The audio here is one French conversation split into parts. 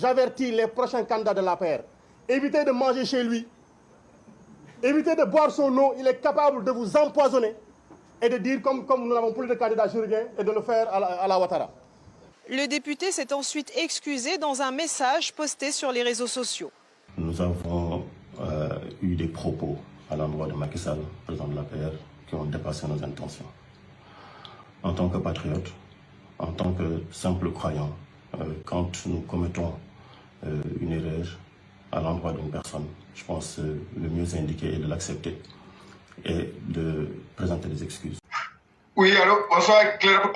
J'avertis les prochains candidats de l'APR. Évitez de manger chez lui. Évitez de boire son eau. Il est capable de vous empoisonner et de dire, comme nous n'avons plus de candidats chirurgiens, et de le faire à la Ouattara. Le député s'est ensuite excusé dans un message posté sur les réseaux sociaux. Nous avons eu des propos à l'endroit de Macky Sall, président de l'APR, qui ont dépassé nos intentions. En tant que patriote, en tant que simple croyant, quand nous commettons une erreur à l'endroit d'une personne, je pense que le mieux indiqué est de l'accepter et de présenter des excuses. Oui, allô, bonsoir, Claire.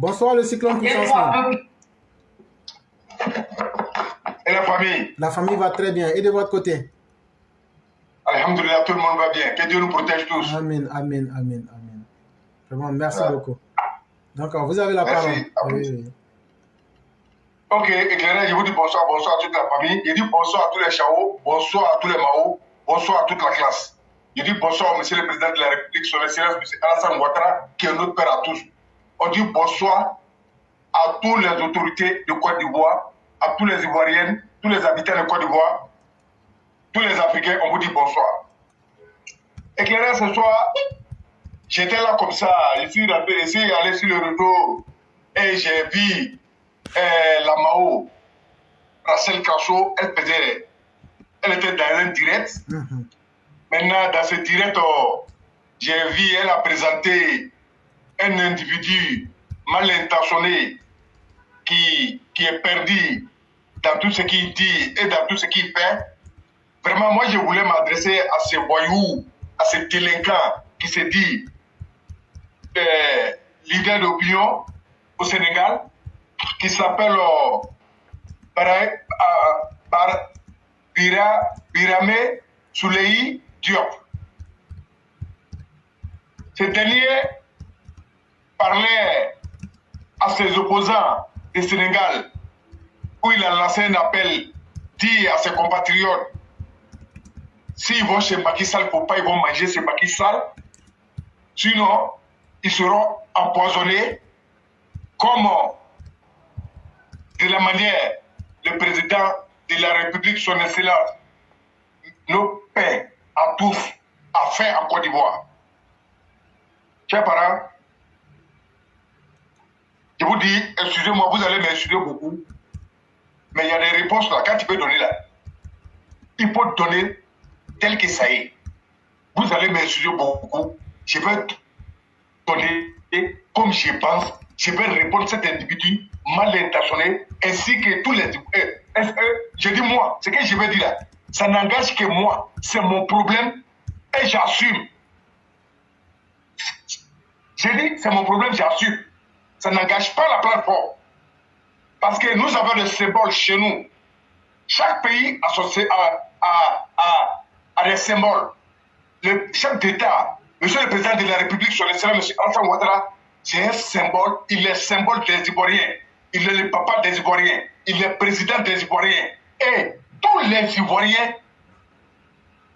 Bonsoir, le cyclone puissance. Et la famille? La famille va très bien. Et de votre côté? Alhamdoulilah, tout le monde va bien. Que Dieu nous protège tous. Amen, amen, amen, amen. Vraiment, merci beaucoup. Donc, vous avez la parole. Oui. Ok, éclairé, je vous dis bonsoir, bonsoir à toute la famille. Je dis bonsoir à tous les Chao, bonsoir à tous les Mao, bonsoir à toute la classe. Je dis bonsoir au monsieur le président de la République, son excellence, monsieur Alassane Ouattara, qui est notre père à tous. On dit bonsoir à toutes les autorités de Côte d'Ivoire, à tous les Ivoiriennes, tous les habitants de Côte d'Ivoire, tous les Africains, on vous dit bonsoir. Éclairé, ce soir, j'étais là comme ça, je suis allé sur le réseau et j'ai vu la Mao, Rachel Crasso, elle était dans un direct. Maintenant, dans ce direct, j'ai vu, elle a présenté un individu mal intentionné qui est perdu dans tout ce qu'il dit et dans tout ce qu'il fait. Vraiment, moi, je voulais m'adresser à ce voyou, à ce délinquant qui se dit leader d'opinion au Sénégal, qui s'appelle Birame Souley Diop. Ce dernier parlait à ses opposants du Sénégal, où il a lancé un appel, dit à ses compatriotes, s'ils vont chez Macky Sall, il ne faut pas, ils vont manger chez Macky Sall, sinon ils seront empoisonnés, comme de la manière le président de la République, son excellence, nos pères à tous, a fait en Côte d'Ivoire. Chers parents, je vous dis, excusez-moi, vous allez m'excuser beaucoup, mais il y a des réponses là, quand tu peux donner là, il faut donner tel que ça est. Vous allez m'excuser beaucoup, je vais donner comme je pense, je vais répondre à cet individu mal intentionné, ainsi que tous les... je dis moi, ce que je vais dire là, ça n'engage que moi, c'est mon problème et j'assume. Je dis, c'est mon problème, j'assume. Ça n'engage pas la plateforme. Parce que nous avons des symboles chez nous. Chaque pays a des symboles. Le chef d'État, monsieur le président de la République, son excellence, monsieur Alassane Ouattara, c'est un symbole, il est symbole des Ivoiriens. Il est le papa des Ivoiriens. Il est président des Ivoiriens. Et tous les Ivoiriens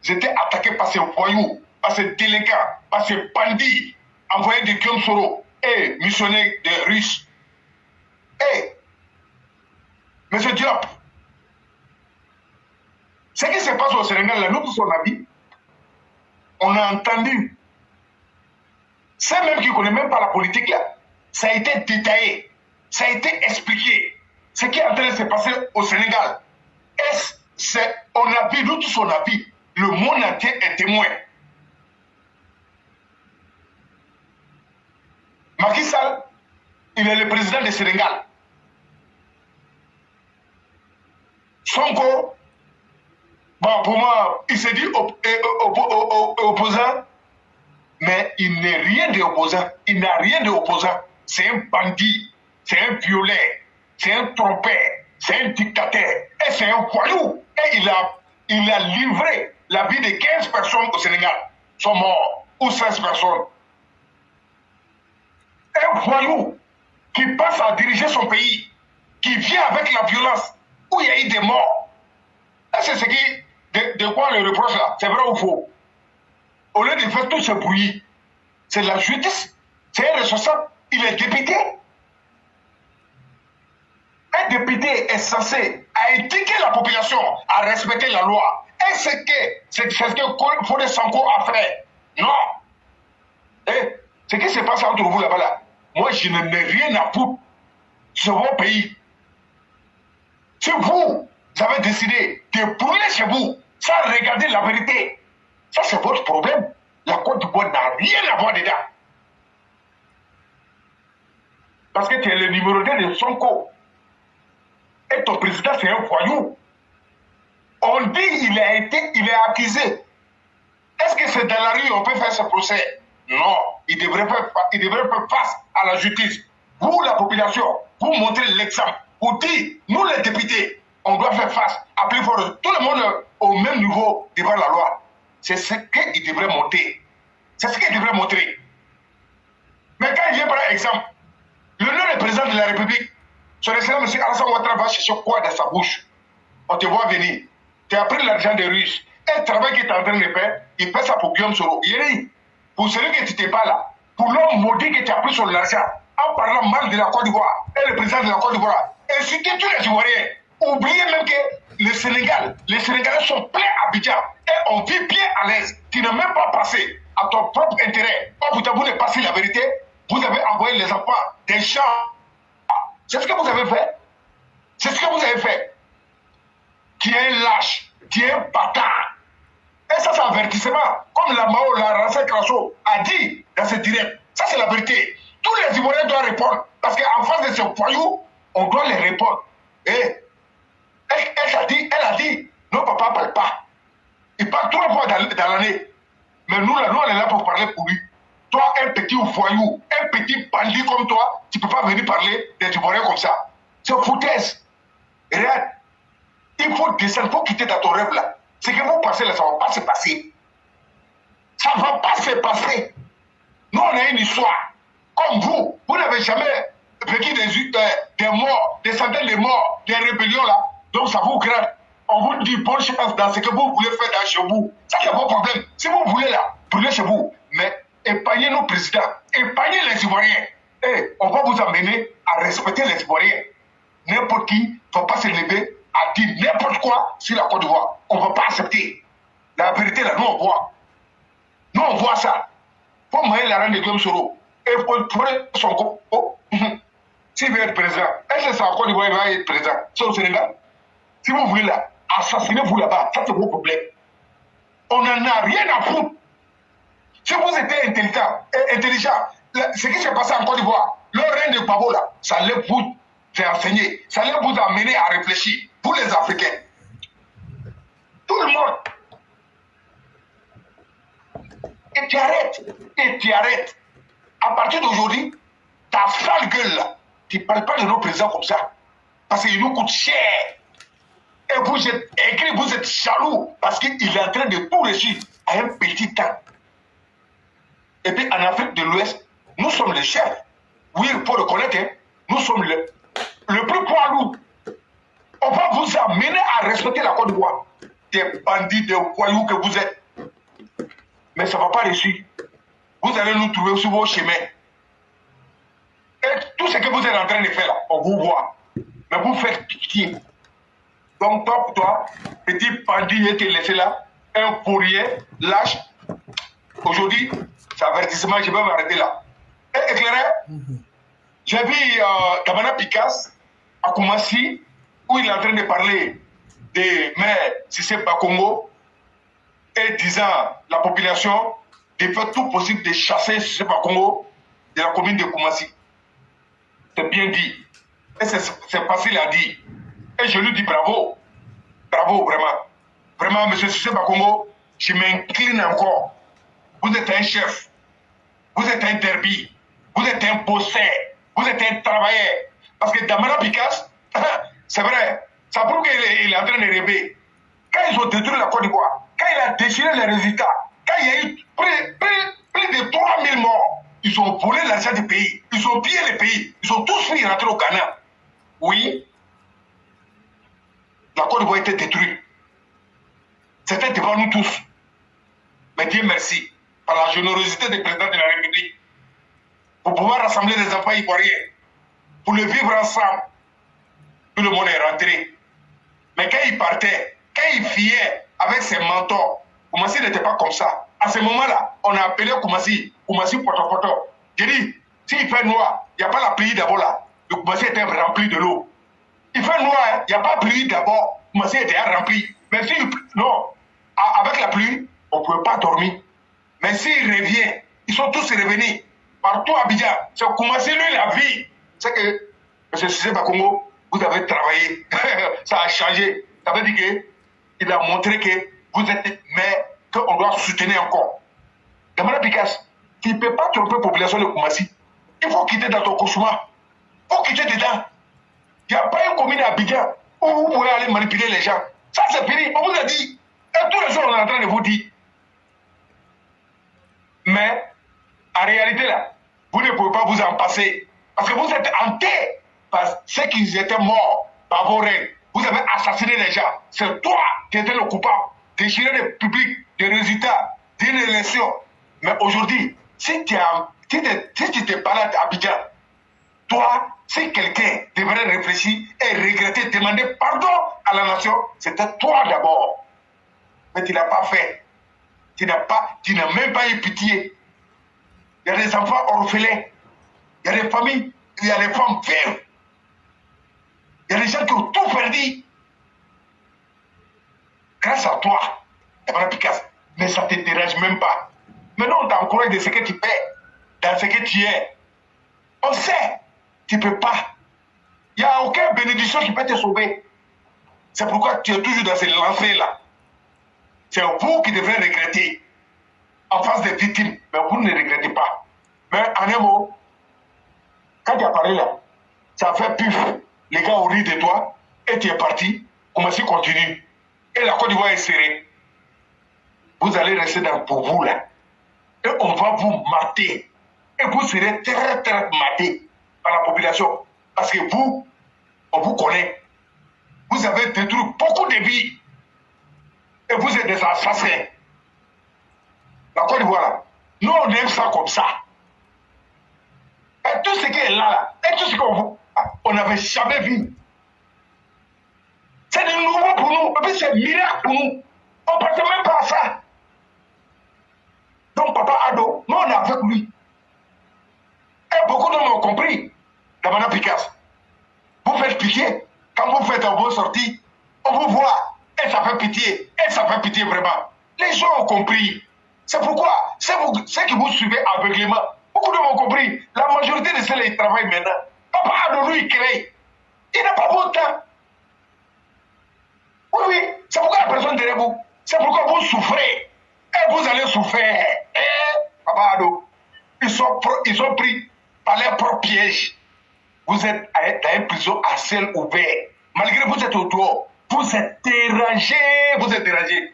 étaient attaqués par ces voyous, par ces délinquants, par ces bandits, envoyés de Guillaume Soro et missionnés des Russes. Et, monsieur Diop, ce qui se passe au Sénégal, là, nous tous on a vu, on a entendu. C'est même qui ne connaît même pas la politique là, ça a été détaillé, ça a été expliqué. Ce qui est en train de se passer au Sénégal, on a vu, nous tous on a vu, le monde entier est témoin. Macky Sall, il est le président du Sénégal. Sonko, bon, pour moi, il s'est dit opposant, mais il n'est rien d'opposant. Il n'a rien d'opposant. C'est un bandit, c'est un violet, c'est un trompeur, c'est un dictateur, et c'est un voyou. Et il a livré la vie de 15 personnes au Sénégal. Sont morts, ou 16 personnes. Un voyou qui passe à diriger son pays, qui vient avec la violence, où il y a eu des morts. C'est ce qui, de quoi le reproche là, c'est vrai ou faux? Au lieu de faire tout ce bruit, c'est la justice, c'est un responsable, il est député. Un député est censé éduquer la population à respecter la loi. Et c'est ce que Fodé Sanko a fait. Non. Et ce qui se passe entre vous là-bas, là, moi je n'ai rien à foutre sur mon pays. Si vous avez décidé de brûler chez vous sans regarder la vérité, ça c'est votre problème. La Côte d'Ivoire n'a rien à voir dedans. Parce que tu es le numéro 2 de Sonko. Et ton président c'est un voyou. On dit il est accusé. Est-ce que c'est dans la rue on peut faire ce procès? Non, il devrait faire face à la justice. Vous, la population, vous montrez l'exemple. Vous dites, nous les députés, on doit faire face à plus fort. Tout le monde au même niveau devant la loi. C'est ce qu'il devrait montrer. C'est ce qu'il devrait montrer. Mais quand il vient par exemple, le nom du président de la République, son excellence M. Alassane Ouattara va chercher quoi dans sa bouche? On te voit venir. Tu as pris l'argent des Russes. Et le travail qu'il est en train de faire, il fait ça pour Guillaume Soro. Il dit, pour celui qui n'était pas là, pour l'homme maudit que tu as pris sur l'argent, en parlant mal de la Côte d'Ivoire, et le président de la Côte d'Ivoire, insulter tous les Ivoiriens. Oubliez même que le Sénégal, les Sénégalais sont pleins à Abidjan et on vit bien à l'aise. Tu n'as même pas passé à ton propre intérêt. Quand vous avez passé la vérité, vous avez envoyé les enfants des champs. C'est ce que vous avez fait. C'est ce que vous avez fait. Tu es un lâche, tu es un bâtard. Et ça, c'est un avertissement. Comme la Mao, la Rancé Crasso a dit dans ce direct. Ça, c'est la vérité. Tous les Ivoiriens doivent répondre. Parce qu'en face de ce voyou, on doit les répondre. Et elle a dit, nos papas ne parlent pas. Ils parlent 3 fois dans l'année. Mais nous, là, on est là pour parler pour lui. Toi, un petit voyou, un petit bandit comme toi, tu ne peux pas venir parler des Ivoiriens comme ça. C'est foutaise. Regarde, il faut descendre, il faut quitter dans ton rêve là. Ce que vous pensez là, ça ne va pas se passer. Ça ne va pas se passer. Nous, on a une histoire. Comme vous, vous n'avez jamais vécu des morts, des centaines de morts, des rébellions là. Donc ça vous gratte. On vous dit bonne chance dans ce que vous voulez faire dans chez vous. Ça, c'est vos problèmes. Si vous voulez là, brûlez chez vous. Mais épargnez nos présidents, épargnez les Ivoiriens. Et on va vous amener à respecter les Ivoiriens. N'importe qui ne va pas se lever à dire n'importe quoi sur la Côte d'Ivoire. On ne va pas accepter. La vérité là, nous on voit. Nous on voit ça. Il faut moyen la reine de Guillaume Soro. Et pour son corps. Oh. S'il veut être président, est-ce que c'est en Côte d'Ivoire il va être président? C'est au Sénégal. Si vous voulez là, assassinez-vous là-bas. Ça c'est vos problèmes. On n'en a rien à foutre. Si vous étiez intelligent, ce qui s'est passé en Côte d'Ivoire, le règne de Babo là, ça allait vous faire enseigner, ça allait vous amener à réfléchir, vous les Africains. Tout le monde. Et tu arrêtes. À partir d'aujourd'hui, ta sale gueule là, tu ne parles pas de nos présidents comme ça. Parce qu'il nous coûte cher. Et vous êtes aigri, vous êtes jaloux, parce qu'il est en train de tout réussir à un petit temps. Et puis en Afrique de l'Ouest, nous sommes les chefs. Oui, il faut le connaître, hein. Nous sommes le plus poids lourd. On va vous amener à respecter la Côte d'Ivoire. Des bandits, des voyous que vous êtes. Mais ça ne va pas réussir. Vous allez nous trouver sur vos chemins. Et tout ce que vous êtes en train de faire là, on vous voit. Mais vous faites pitié. Donc toi, pour toi, petit bandit été laissé là, un pourrier, lâche. Aujourd'hui, c'est avertissement, je vais m'arrêter là. Et éclairé, j'ai vu Damana Picasse à Koumassi, où il est en train de parler de Mère Sissé Bakongo et disant la population de faire tout possible de chasser Sissé Bakongo de la commune de Koumassi. C'est bien dit. Et c'est facile à dire. Et je lui dis bravo. Bravo, vraiment. Vraiment, M. Sissé Bakongo, je m'incline encore. Vous êtes un chef. Vous êtes un derby. Vous êtes un bosseur. Vous êtes un travailleur. Parce que Damana Picasse, c'est vrai, ça prouve qu'il est en train de rêver. Quand ils ont détruit la Côte d'Ivoire, quand il a déchiré les résultats, quand il y a eu plus de 3000 morts, ils ont volé l'argent du pays. Ils ont pillé le pays. Ils ont tous fini rentrer au Ghana. Oui, la Côte d'Ivoire était détruite. C'était devant nous tous. Mais Dieu merci, par la générosité des présidents de la République, pour pouvoir rassembler les enfants ivoiriens, pour le vivre ensemble. tout le monde est rentré. Mais quand il partait, quand il fuyait avec ses mentors, Koumassi n'était pas comme ça. À ce moment-là, on a appelé Koumassi Poto Poto. J'ai dit, s'il fait noir, il n'y a pas la pluie d'abord là. Le Koumassi était rempli de l'eau. Il fait noir, il n'y a pas pluie d'abord. Koumassi était rempli. Mais si, non, avec la pluie, on ne pouvait pas dormir. Mais s'il revient, ils sont tous revenus. Partout à Abidjan, c'est Koumassi, lui, la vie. C'est que, M. Cissé Bakongo, vous avez travaillé. Ça a changé. Ça veut dire qu'il a montré que vous êtes, mais qu'on doit soutenir encore. Damana Picasse, tu ne peux pas tromper la population de Koumassi. Il faut quitter dans ton cauchemar. Il faut quitter dedans. Il n'y a pas une commune à Abidjan où vous pouvez aller manipuler les gens. Ça, c'est fini. On vous a dit. Et tous les jours, on est en train de vous dire. Mais, en réalité, là, vous ne pouvez pas vous en passer. Parce que vous êtes hantés par ceux qui étaient morts par vos règles. Vous avez assassiné les gens. C'est toi qui étais le coupable. Déchirer le public des résultats d'une élection. Mais aujourd'hui, si tu te balades à Abidjan, toi, si quelqu'un devrait réfléchir et regretter, demander pardon à la nation, c'était toi d'abord. Mais tu ne l'as pas fait. Tu n'as même pas eu pitié. Il y a des enfants orphelins. Il y a des familles, il y a des femmes veuves. Il y a des gens qui ont tout perdu. Grâce à toi, Damana Picasse. Mais ça ne te dérange même pas. Maintenant, on t'encourage de ce que tu fais, dans ce que tu es. On sait, tu ne peux pas. Il n'y a aucune bénédiction qui peut te sauver. C'est pourquoi tu es toujours dans ce lancer-là. C'est vous qui devrez regretter en face des victimes. Mais vous ne regrettez pas. Mais en un mot, quand tu as parlé là, ça a fait puf. Les gars ont ri de toi et tu es parti. Koumassi continue. Et la Côte d'Ivoire est serrée. Vous allez rester pour vous là. Et on va vous mater. Et vous serez très très matés par la population. Parce que vous, on vous connaît. Vous avez détruit beaucoup de vies. Et vous êtes des assassins. La Côte d'Ivoire là, nous on aime ça comme ça. Et tout ce qui est là, et tout ce qu'on n'avait jamais vu. C'est de nouveau pour nous, et puis c'est miracle pour nous. On ne pensait même pas à ça. Donc Papa Ado, nous on est avec lui. Et beaucoup d'hommes ont compris. Damana Picasse, vous faites pitié. Quand vous faites un bon sortie, on vous voit. Et ça fait pitié. Et ça fait pitié vraiment. Les gens ont compris. C'est pourquoi ceux qui vous suivez aveuglément, beaucoup d'hommes ont compris. La majorité de ceux qui travaillent maintenant. Papa Ado, lui, il crée. Il n'a pas beau temps. Oui, oui, c'est pourquoi la personne derrière vous. C'est pourquoi vous souffrez. Et vous allez souffrir. Et Papa Ado, ils sont pris par leurs propres pièges. Vous êtes dans une prison à ciel ouvert. Malgré que vous êtes au dehors, vous êtes dérangé. Vous êtes dérangé.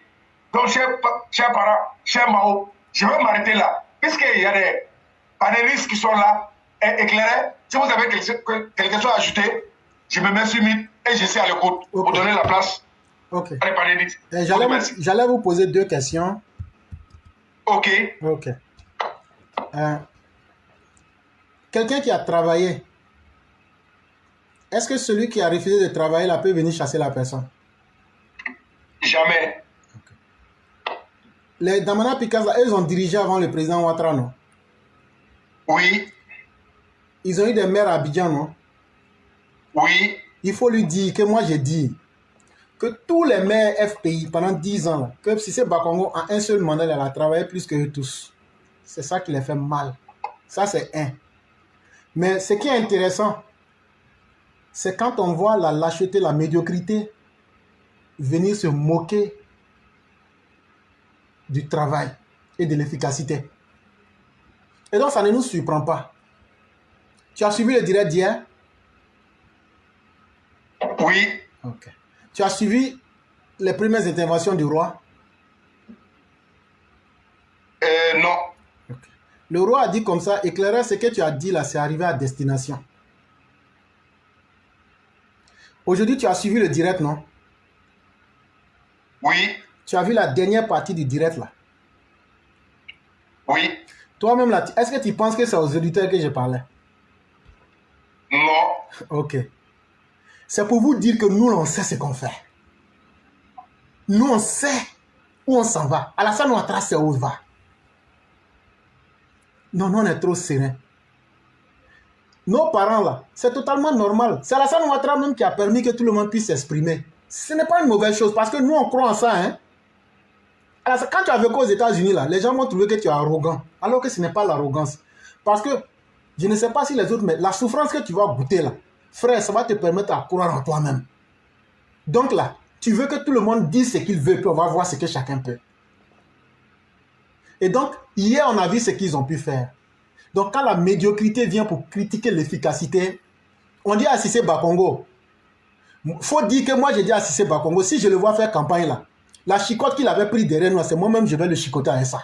Donc, chers parents, chers Mao, je vais m'arrêter là. Puisqu'il y a des panélistes qui sont là, éclairés, si vous avez quelque chose à ajouter, je me mets sur mute et je suis à l'écoute pour donner la place. Ok. Allez, panélistes. J'allais vous poser deux questions. Ok. Ok. Quelqu'un qui a travaillé, est-ce que celui qui a refusé de travailler là peut venir chasser la personne? Jamais. Okay. Les Damana Picasse, ils ont dirigé avant le président Ouattara, non? Oui. Ils ont eu des maires à Abidjan, non? Oui. Il faut lui dire que moi j'ai dit que tous les maires FPI pendant 10 ans, là, que Cissé Bakongo en un seul mandat, elle a travaillé plus que eux tous. C'est ça qui les fait mal. Ça, c'est un. Mais ce qui est intéressant, c'est quand on voit la lâcheté, la médiocrité venir se moquer du travail et de l'efficacité. Et donc, ça ne nous surprend pas. Tu as suivi le direct d'hier? Oui. Ok. Tu as suivi les premières interventions du roi? Non. Okay. Le roi a dit comme ça, éclaireur, ce que tu as dit là, c'est arrivé à destination. Aujourd'hui, tu as suivi le direct, non? Oui. Tu as vu la dernière partie du direct là? Oui. Toi-même là, est-ce que tu penses que c'est aux auditeurs que je parlais? Non. Ok. C'est pour vous dire que nous, on sait ce qu'on fait. Nous, on sait où on s'en va. Alassane Ouattara sait où il va. Non, on est trop serein. Nos parents, là, c'est totalement normal. C'est Alassane Ouattara même qui a permis que tout le monde puisse s'exprimer. Ce n'est pas une mauvaise chose parce que nous, on croit en ça. Hein? Alors, quand tu as vécu aux États-Unis, là, les gens vont trouver que tu es arrogant. Alors que ce n'est pas l'arrogance. Parce que, je ne sais pas si les autres, mais la souffrance que tu vas goûter, là, frère, ça va te permettre à croire en toi-même. Donc là, tu veux que tout le monde dise ce qu'il veut, puis on va voir ce que chacun peut. Et donc, hier, on a vu ce qu'ils ont pu faire. Donc, quand la médiocrité vient pour critiquer l'efficacité, on dit à Cissé Bakongo, faut dire que moi, j'ai dit à Cissé Bakongo, si je le vois faire campagne là, la chicote qu'il avait pris derrière nous, c'est moi-même, je vais le chicoter avec ça.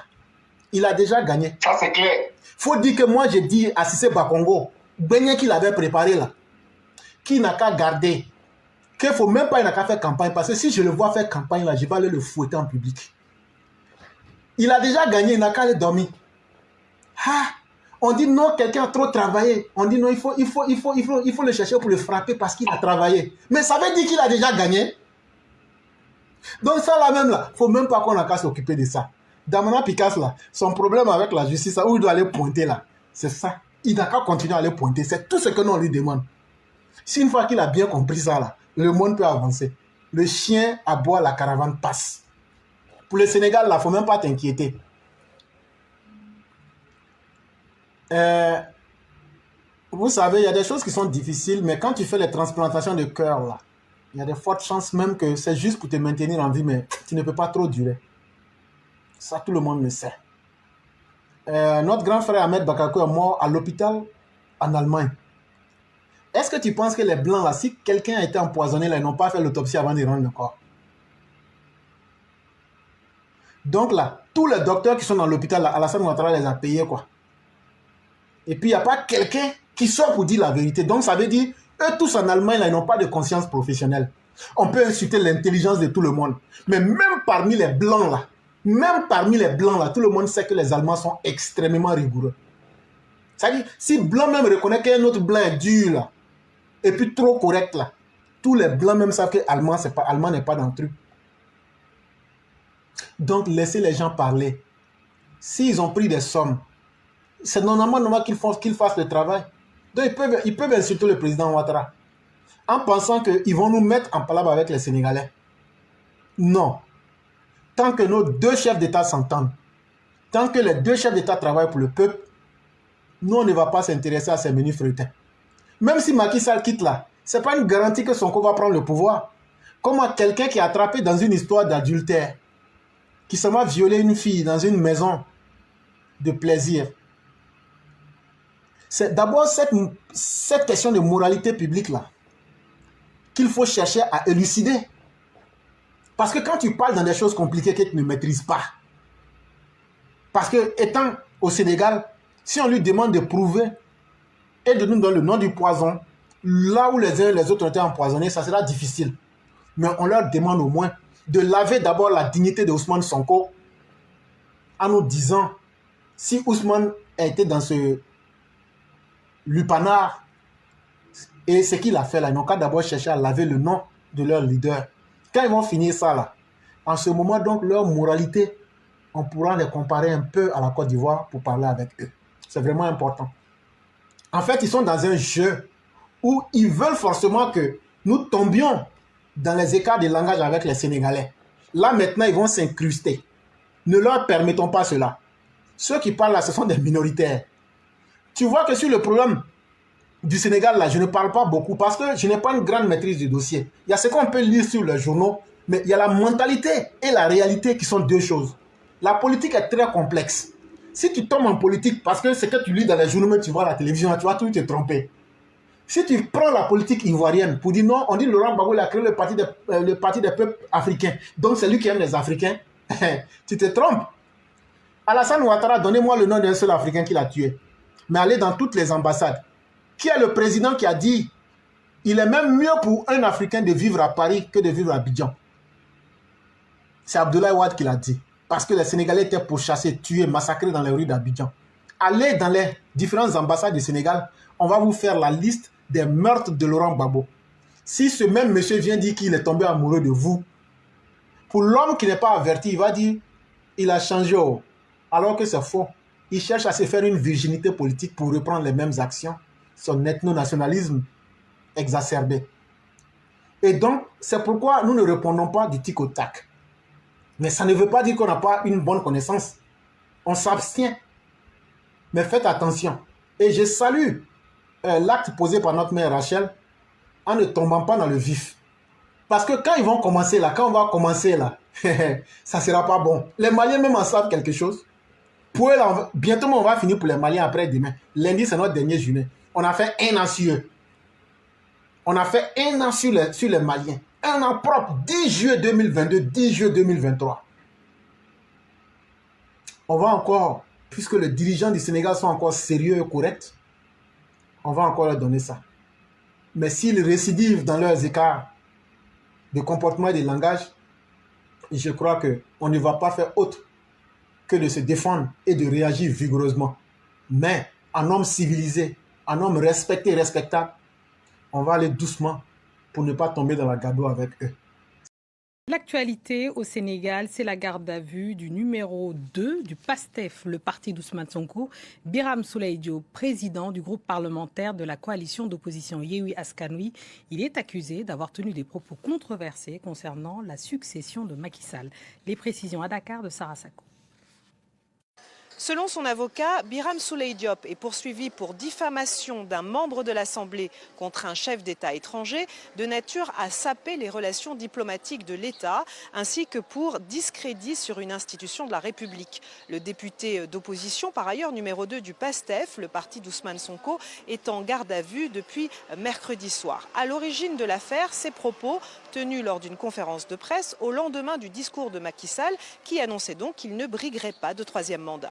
Il a déjà gagné. Ça, c'est clair. Faut dire que moi, j'ai dit à Cissé Bakongo, beignet qu'il avait préparé là, qui n'a qu'à garder, qu'il ne faut même pas, il n'a qu'à faire campagne, parce que si je le vois faire campagne là, je vais aller le fouetter en public. Il a déjà gagné, il n'a qu'à aller dormir. Ah, on dit non, quelqu'un a trop travaillé. On dit non, il faut le chercher pour le frapper parce qu'il a travaillé. Mais ça veut dire qu'il a déjà gagné. Donc ça là même là, il ne faut même pas qu'on a qu'à s'occuper de ça. Damana Picasso là, son problème avec la justice, là, où il doit aller pointer là, c'est ça. Il n'a qu'à continuer à aller pointer. C'est tout ce que nous on lui demande. Si une fois qu'il a bien compris ça là, le monde peut avancer. Le chien aboie, la caravane passe. Pour le Sénégal, là, il ne faut même pas t'inquiéter. Vous savez, il y a des choses qui sont difficiles, mais quand tu fais les transplantations de cœur, là, il y a de fortes chances même que c'est juste pour te maintenir en vie, mais tu ne peux pas trop durer. Ça, tout le monde le sait. Notre grand frère Ahmed Bakako est mort à l'hôpital en Allemagne. Est-ce que tu penses que les Blancs, là, si quelqu'un a été empoisonné, là, ils n'ont pas fait l'autopsie avant de rendre le corps? Donc là, tous les docteurs qui sont dans l'hôpital, Alassane Ouattara les a payés, quoi. Et puis, il n'y a pas quelqu'un qui sort pour dire la vérité. Donc, ça veut dire, eux tous en Allemagne, là, ils n'ont pas de conscience professionnelle. On peut insulter l'intelligence de tout le monde. Mais même parmi les Blancs, là, tout le monde sait que les Allemands sont extrêmement rigoureux. C'est-à-dire, si Blanc même reconnaît qu'un autre Blanc est dur, là, et puis trop correct, là, tous les Blancs même savent que Allemand n'est pas dans le truc. Donc, laissez les gens parler. S'ils ont pris des sommes, c'est normalement normal qu'ils fassent le travail. Donc, ils peuvent insulter le président Ouattara en pensant qu'ils vont nous mettre en palabre avec les Sénégalais. Non. Tant que nos deux chefs d'État s'entendent, tant que les deux chefs d'État travaillent pour le peuple, nous, on ne va pas s'intéresser à ces menus freutins. Même si Macky Sall quitte là, ce n'est pas une garantie que Sonko va prendre le pouvoir. Comment quelqu'un qui est attrapé dans une histoire d'adultère, qui s'en va violer une fille dans une maison de plaisir. C'est d'abord cette question de moralité publique là qu'il faut chercher à élucider. Parce que quand tu parles dans des choses compliquées que tu ne maîtrises pas, parce que étant au Sénégal, si on lui demande de prouver et de nous donner le nom du poison, là où les uns et les autres ont été empoisonnés, ça sera difficile. Mais on leur demande au moins de laver d'abord la dignité de Ousmane Sonko en nous disant si Ousmane a été dans ce lupanar et ce qu'il a fait là, ils n'ont qu'à d'abord chercher à laver le nom de leur leader. Quand ils vont finir ça là, en ce moment donc leur moralité, on pourra les comparer un peu à la Côte d'Ivoire pour parler avec eux. C'est vraiment important. En fait, ils sont dans un jeu où ils veulent forcément que nous tombions dans les écarts de langage avec les Sénégalais. Là, maintenant, ils vont s'incruster. Ne leur permettons pas cela. Ceux qui parlent là, ce sont des minoritaires. Tu vois que sur le problème du Sénégal, là, je ne parle pas beaucoup parce que je n'ai pas une grande maîtrise du dossier. Il y a ce qu'on peut lire sur les journaux, mais il y a la mentalité et la réalité qui sont deux choses. La politique est très complexe. Si tu tombes en politique parce que ce que tu lis dans les journaux, mais tu vois à la télévision, tu vas tout te tromper. Si tu prends la politique ivoirienne pour dire non, on dit Laurent Gbagbo a créé le parti des peuples africains, donc c'est lui qui aime les Africains, tu te trompes. Alassane Ouattara, donnez-moi le nom d'un seul Africain qui l'a tué. Mais allez dans toutes les ambassades. Qui est le président qui a dit il est même mieux pour un Africain de vivre à Paris que de vivre à Abidjan? C'est Abdoulaye Wade qui l'a dit. Parce que les Sénégalais étaient pourchassés, tués, massacrés dans les rues d'Abidjan. Allez dans les différentes ambassades du Sénégal, on va vous faire la liste des meurtres de Laurent Gbagbo. Si ce même monsieur vient dire qu'il est tombé amoureux de vous, pour l'homme qui n'est pas averti, il va dire il a changé, alors que c'est faux. Il cherche à se faire une virginité politique pour reprendre les mêmes actions, son ethno-nationalisme exacerbé. Et donc, c'est pourquoi nous ne répondons pas du tic au tac. Mais ça ne veut pas dire qu'on n'a pas une bonne connaissance. On s'abstient. Mais faites attention. Et je salue l'acte posé par notre mère Rachel en ne tombant pas dans le vif. Parce que quand ils vont commencer là, quand on va commencer là, ça ne sera pas bon. Les Maliens même en savent quelque chose. Pour eux, là, bientôt on va finir pour les Maliens après-demain. Lundi, c'est notre dernière journée. On a fait 1 an sur eux. On a fait 1 an sur les Maliens. 1 an propre, 10 juillet 2022, 10 juillet 2023. On va encore, puisque les dirigeants du Sénégal sont encore sérieux et corrects, on va encore leur donner ça. Mais s'ils récidivent dans leurs écarts de comportement et de langage, je crois qu'on ne va pas faire autre que de se défendre et de réagir vigoureusement. Mais en homme civilisé, en homme respecté et respectable, on va aller doucement pour ne pas tomber dans la gadoue avec eux. L'actualité au Sénégal, c'est la garde à vue du numéro 2 du PASTEF, le parti d'Ousmane Sonko, Birame Souleye Diop, président du groupe parlementaire de la coalition d'opposition Yewwi Askan Wi. Il est accusé d'avoir tenu des propos controversés concernant la succession de Macky Sall. Les précisions à Dakar de Sarah Sako. Selon son avocat, Birame Souleye Diop est poursuivi pour diffamation d'un membre de l'Assemblée contre un chef d'État étranger de nature à saper les relations diplomatiques de l'État, ainsi que pour discrédit sur une institution de la République. Le député d'opposition, par ailleurs numéro 2 du PASTEF, le parti d'Ousmane Sonko, est en garde à vue depuis mercredi soir. À l'origine de l'affaire, ses propos tenus lors d'une conférence de presse au lendemain du discours de Macky Sall, qui annonçait donc qu'il ne briguerait pas de 3e mandat.